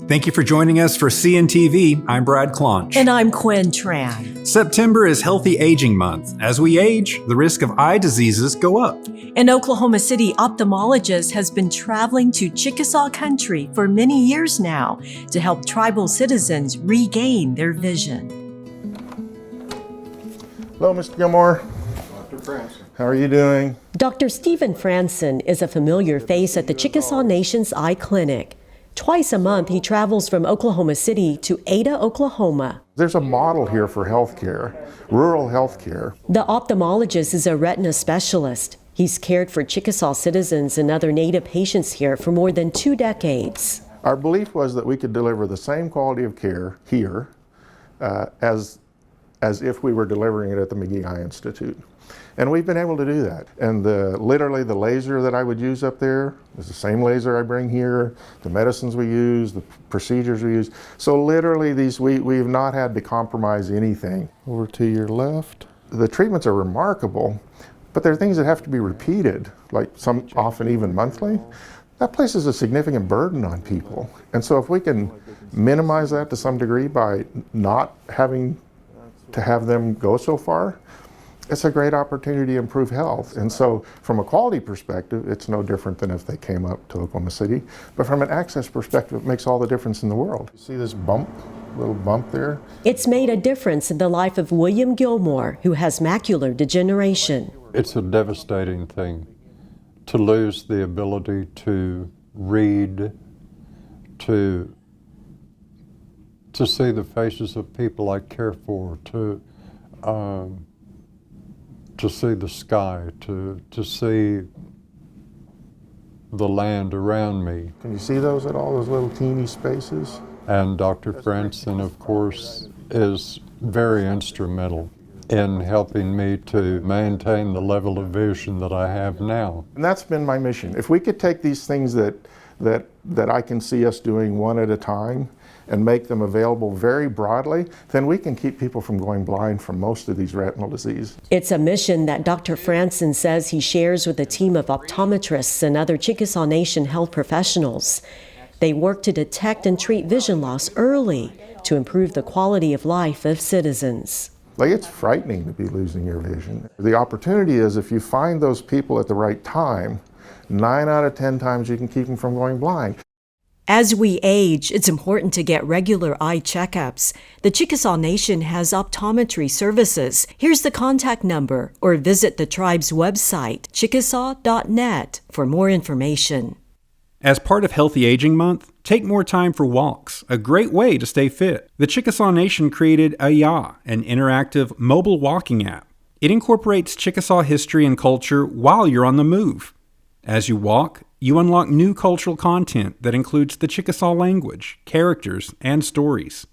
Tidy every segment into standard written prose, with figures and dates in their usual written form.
Thank you for joining us for CNTV. I'm Brad Claunch. And I'm Quinn Tran. September is Healthy Aging Month. As we age, the risk of eye diseases go up. An Oklahoma City ophthalmologist has been traveling to Chickasaw country for many years now to help tribal citizens regain their vision. Hello, Mr. Gilmore. Dr. Franson. How are you doing? Dr. Stephen Franson is a familiar face at the Chickasaw Nation's Eye Clinic. Twice a month, he travels from Oklahoma City to Ada, Oklahoma. There's a model here for healthcare, rural healthcare. The ophthalmologist is a retina specialist. He's cared for Chickasaw citizens and other Native patients here for more than 2 decades. Our belief was that we could deliver the same quality of care here as if we were delivering it at the McGee Eye Institute. And we've been able to do that. And literally the laser that I would use up there is the same laser I bring here, the medicines we use, the procedures we use. So literally we've not had to compromise anything. Over to your left. The treatments are remarkable, but there are things that have to be repeated, like some often even monthly. That places a significant burden on people. And so if we can minimize that to some degree by not having to have them go so far, it's a great opportunity to improve health. And so from a quality perspective, it's no different than if they came up to Oklahoma City. But from an access perspective, it makes all the difference in the world. You see this little bump there? It's made a difference in the life of William Gilmore, who has macular degeneration. It's a devastating thing to lose the ability to read, to see the faces of people I care for, to see the sky, to see the land around me. Can you see those at all, those little teeny spaces? And Dr. Franson, of course, is very instrumental in helping me to maintain the level of vision that I have now. And that's been my mission. If we could take these things that I can see us doing one at a time and make them available very broadly, then we can keep people from going blind from most of these retinal diseases. It's a mission that Dr. Franson says he shares with a team of optometrists and other Chickasaw Nation health professionals. They work to detect and treat vision loss early to improve the quality of life of citizens. Like, it's frightening to be losing your vision. The opportunity is, if you find those people at the right time, 9 out of 10 times you can keep them from going blind. As we age, it's important to get regular eye checkups. The Chickasaw Nation has optometry services. Here's the contact number, or visit the tribe's website, Chickasaw.net, for more information. As part of Healthy Aging Month, take more time for walks, a great way to stay fit. The Chickasaw Nation created AYA, an interactive mobile walking app. It incorporates Chickasaw history and culture while you're on the move. As you walk, you unlock new cultural content that includes the Chickasaw language, characters, and stories.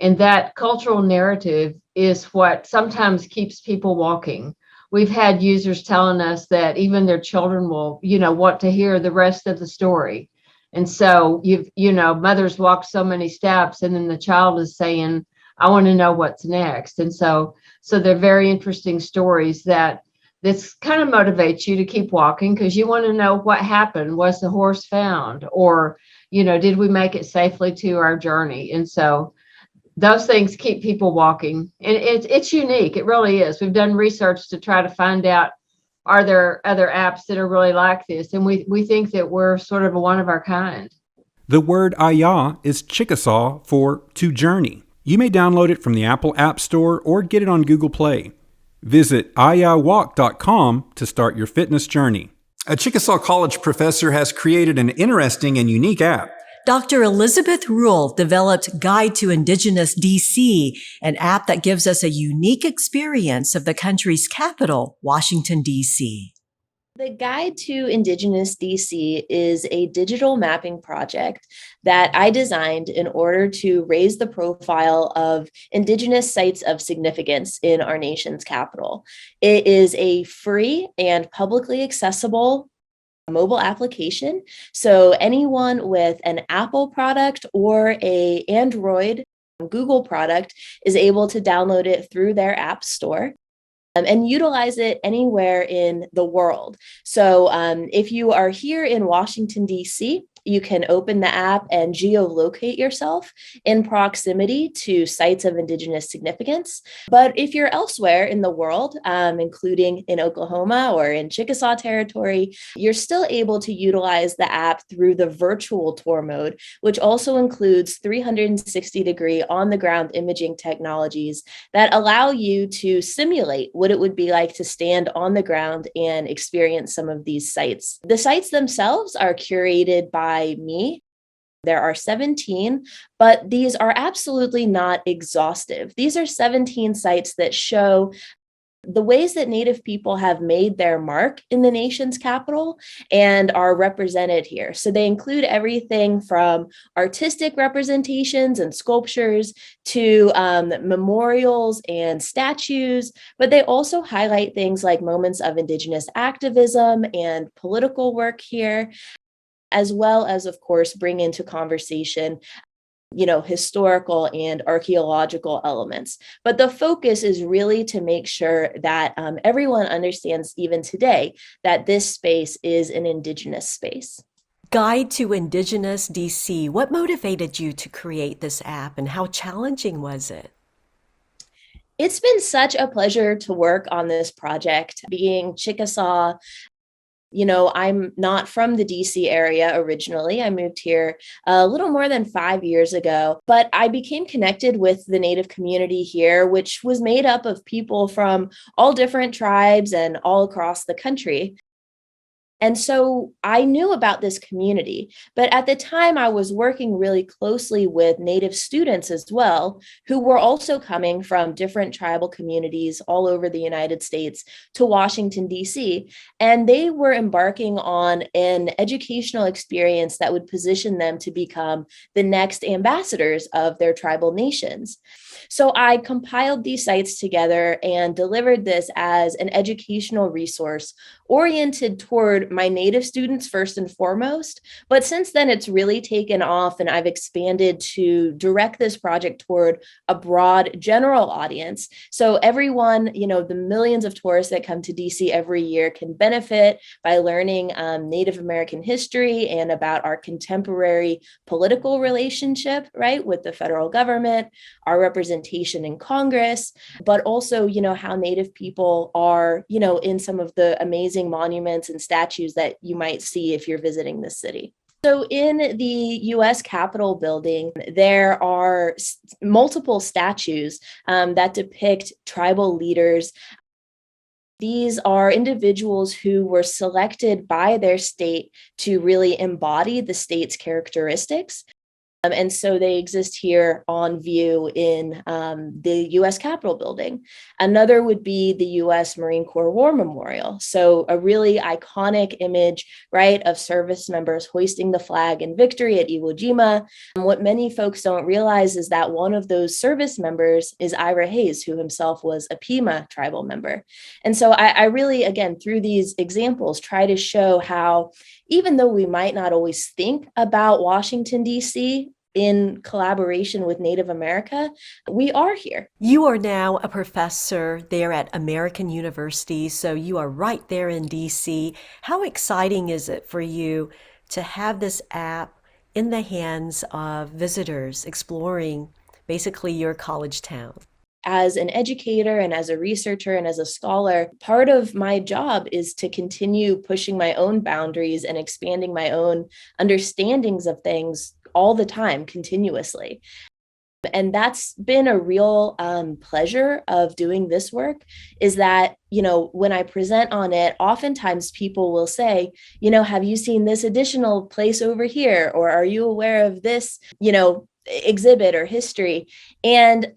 And that cultural narrative is what sometimes keeps people walking. We've had users telling us that even their children will, want to hear the rest of the story. And so mothers walk so many steps, and then the child is saying, I want to know what's next. And so they're very interesting stories that this kind of motivates you to keep walking, because you want to know what happened. Was the horse found? Or, did we make it safely to our journey? And so those things keep people walking. And it's unique. It really is. We've done research to try to find out, are there other apps that are really like this? And we think that we're sort of a one of our kind. The word AYA is Chickasaw for to journey. You may download it from the Apple App Store or get it on Google Play. Visit ayawalk.com to start your fitness journey. A Chickasaw College professor has created an interesting and unique app. Dr. Elizabeth Rule developed Guide to Indigenous D.C, an app that gives us a unique experience of the country's capital, Washington, D.C. The Guide to Indigenous D.C. is a digital mapping project that I designed in order to raise the profile of Indigenous sites of significance in our nation's capital. It is a free and publicly accessible mobile application, so anyone with an Apple product or an Android Google product is able to download it through their app store and utilize it anywhere in the world. So if you are here in Washington, D.C., you can open the app and geolocate yourself in proximity to sites of Indigenous significance. But if you're elsewhere in the world, including in Oklahoma or in Chickasaw territory, you're still able to utilize the app through the virtual tour mode, which also includes 360-degree on-the-ground imaging technologies that allow you to simulate what it would be like to stand on the ground and experience some of these sites. The sites themselves are curated by me. There are 17, but these are absolutely not exhaustive. These are 17 sites that show the ways that Native people have made their mark in the nation's capital and are represented here. So they include everything from artistic representations and sculptures to memorials and statues, but they also highlight things like moments of Indigenous activism and political work here, as well as, of course, bring into conversation historical and archaeological elements. But the focus is really to make sure that everyone understands, even today, that this space is an Indigenous space. Guide to Indigenous D.C. What motivated you to create this app, and how challenging was it? It's been such a pleasure to work on this project. Being Chickasaw, I'm not from the DC area originally. I moved here a little more than 5 years ago, but I became connected with the Native community here, which was made up of people from all different tribes and all across the country. And so I knew about this community, but at the time I was working really closely with Native students as well, who were also coming from different tribal communities all over the United States to Washington, D.C. And they were embarking on an educational experience that would position them to become the next ambassadors of their tribal nations. So I compiled these sites together and delivered this as an educational resource oriented toward my Native students first and foremost. But since then, it's really taken off, and I've expanded to direct this project toward a broad general audience. So everyone, the millions of tourists that come to DC every year can benefit by learning Native American history and about our contemporary political relationship, right, with the federal government, our representation in Congress, but also, how Native people are, in some of the amazing monuments and statues that you might see if you're visiting this city. So in the U.S. Capitol building, there are multiple statues that depict tribal leaders. These are individuals who were selected by their state to really embody the state's characteristics. And so they exist here on view in the U.S. Capitol building. Another would be the U.S. Marine Corps War Memorial. So a really iconic image, right, of service members hoisting the flag in victory at Iwo Jima. And what many folks don't realize is that one of those service members is Ira Hayes, who himself was a Pima tribal member. And so I really, again, through these examples, try to show how, even though we might not always think about Washington, D.C., in collaboration with Native America, we are here. You are now a professor there at American University, so you are right there in DC. How exciting is it for you to have this app in the hands of visitors exploring basically your college town? As an educator and as a researcher and as a scholar, part of my job is to continue pushing my own boundaries and expanding my own understandings of things all the time, continuously. And that's been a real pleasure of doing this work, is that, when I present on it, oftentimes people will say, have you seen this additional place over here? Or are you aware of this, exhibit or history? And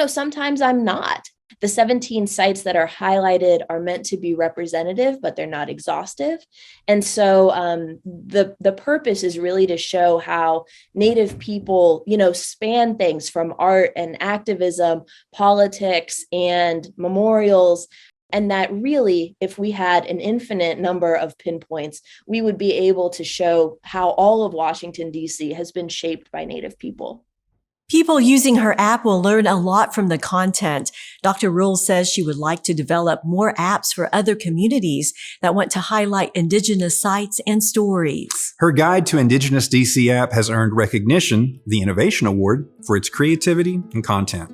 sometimes I'm not. The 17 sites that are highlighted are meant to be representative, but they're not exhaustive. And so the purpose is really to show how Native people, span things from art and activism, politics, and memorials. And that really, if we had an infinite number of pinpoints, we would be able to show how all of Washington, D.C. has been shaped by Native people. People using her app will learn a lot from the content. Dr. Rule says she would like to develop more apps for other communities that want to highlight Indigenous sites and stories. Her Guide to Indigenous D.C. app has earned recognition, the Innovation Award, for its creativity and content.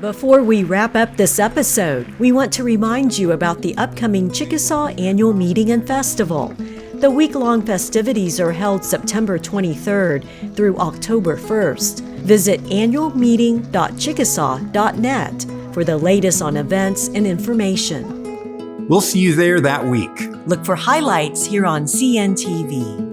Before we wrap up this episode, we want to remind you about the upcoming Chickasaw Annual Meeting and Festival. The week-long festivities are held September 23rd through October 1st. Visit annualmeeting.chickasaw.net for the latest on events and information. We'll see you there that week. Look for highlights here on CNTV.